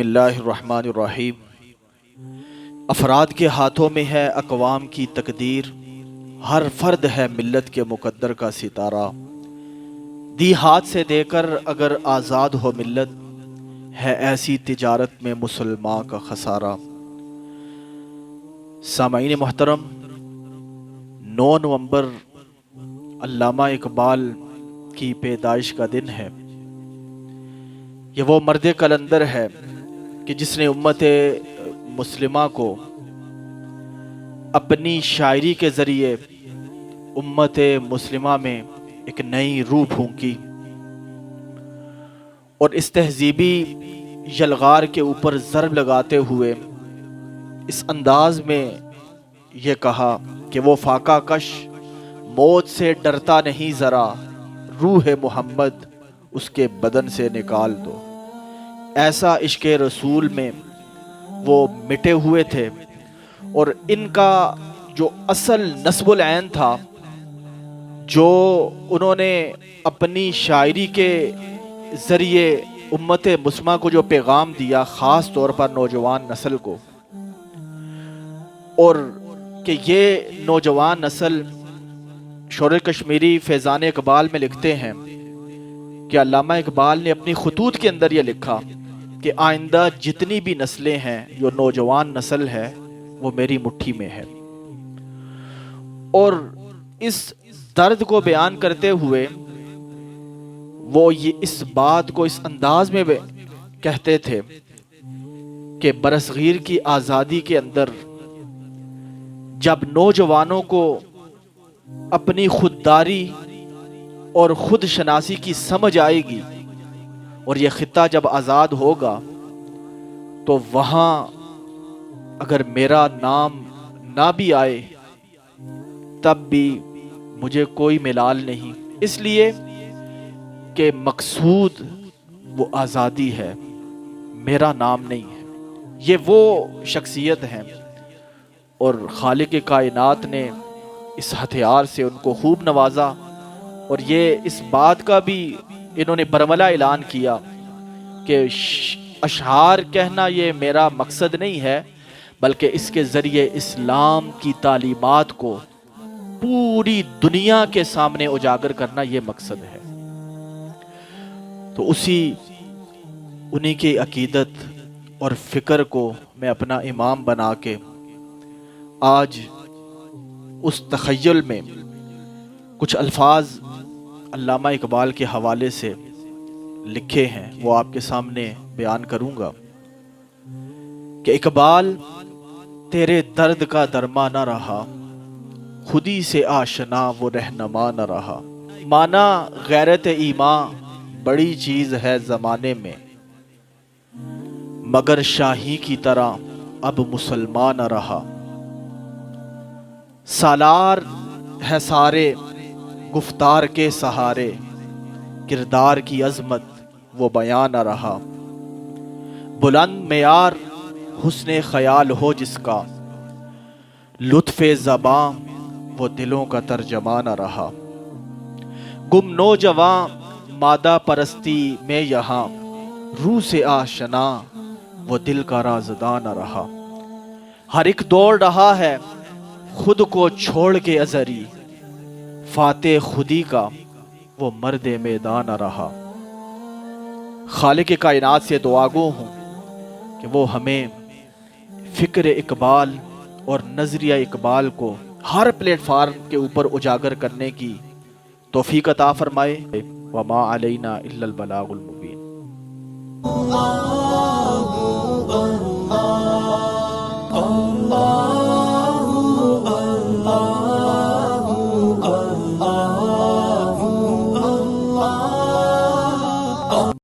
बिस्मिल्लाहिर रहमानिर रहीम। अफराद के हाथों में है अक़वाम की तकदीर, हर फर्द है मिल्लत के मुक़द्दर का सितारा। दी हाथ से देकर अगर आज़ाद हो मिल्लत, है ऐसी तिजारत में मुसलमान का खसारा। सामईन मोहतरम, 9 नवंबर अल्लामा इकबाल की पैदाइश का दिन है। ये वो मर्द कलंदर है कि जिसने उम्मत मुस्लिमा को अपनी शायरी के ज़रिए उम्मत मुस्लिमा में एक नई रूह फूंकी और इस तहजीबी यलगार के ऊपर ज़रब लगाते हुए इस अंदाज में ये कहा कि वो फाका कश मौत से डरता नहीं ज़रा, रूह मोहम्मद उसके बदन से निकाल दो। ऐसा इश्क़ रसूल में वो मिटे हुए थे और इनका जो असल नस्बुल ऐन था, जो उन्होंने अपनी शायरी के ज़रिए उम्मत मुस्लिमा को जो पैगाम दिया, ख़ास तौर पर नौजवान नस्ल को, और कि ये नौजवान नस्ल शोर कश्मीरी फैज़ान इकबाल में लिखते हैं कि अल्लामा इकबाल ने अपनी खुतूत के अंदर ये लिखा कि आइंदा जितनी भी नस्लें हैं, जो नौजवान नस्ल है वो मेरी मुट्ठी में है। और इस दर्द को बयान करते हुए वो ये इस बात को इस अंदाज में कहते थे कि बरसगीर की आज़ादी के अंदर जब नौजवानों को अपनी खुददारी और खुद शनासी की समझ आएगी और ये खित्ता जब आज़ाद होगा तो वहाँ अगर मेरा नाम ना भी आए तब भी मुझे कोई मिलाल नहीं, इसलिए कि मकसूद वो आज़ादी है, मेरा नाम नहीं है। ये वो शख्सियत हैं और खालिक कायनात ने इस हथियार से उनको खूब नवाजा। और ये इस बात का भी इन्होंने बरमला ऐलान किया कि अशआर कहना ये मेरा मकसद नहीं है, बल्कि इसके ज़रिए इस्लाम की तालीमात को पूरी दुनिया के सामने उजागर करना ये मकसद है। तो उन्हीं की अकीदत और फ़िक्र को मैं अपना इमाम बना के आज उस तख़य्युल में कुछ अल्फाज अल्लामा इकबाल के हवाले से लिखे हैं, वो आपके सामने बयान करूंगा कि इकबाल तेरे दर्द का दरमा न रहा, खुदी से आशना वो रहनमा न रहा। माना गैरत ईमान बड़ी चीज है ज़माने में, मगर शाही की तरह अब मुसलमान न रहा। सालार है सारे गुफ्तार के सहारे, किरदार की अजमत वो बयान न रहा। बुलंद मेयार हुस्ने ख्याल हो जिसका, लुत्फ़े ज़बां वो दिलों का तर्जमा न रहा। गुम नौजवां मादा परस्ती में यहाँ, रूह से आशना वो दिल का राज़दां न रहा। हर एक दौड़ रहा है खुद को छोड़ के अज़री, फाते खुदी का वो मर्द मैदान रहा। खालिक कायनात से दुआगो हूँ कि वो हमें फ़िक्र इकबाल और नज़रिया इकबाल को हर प्लेटफार्म के ऊपर उजागर करने की तौफीक अता फरमाए। वमा अलैना इल्लल बलागुल मुबीन।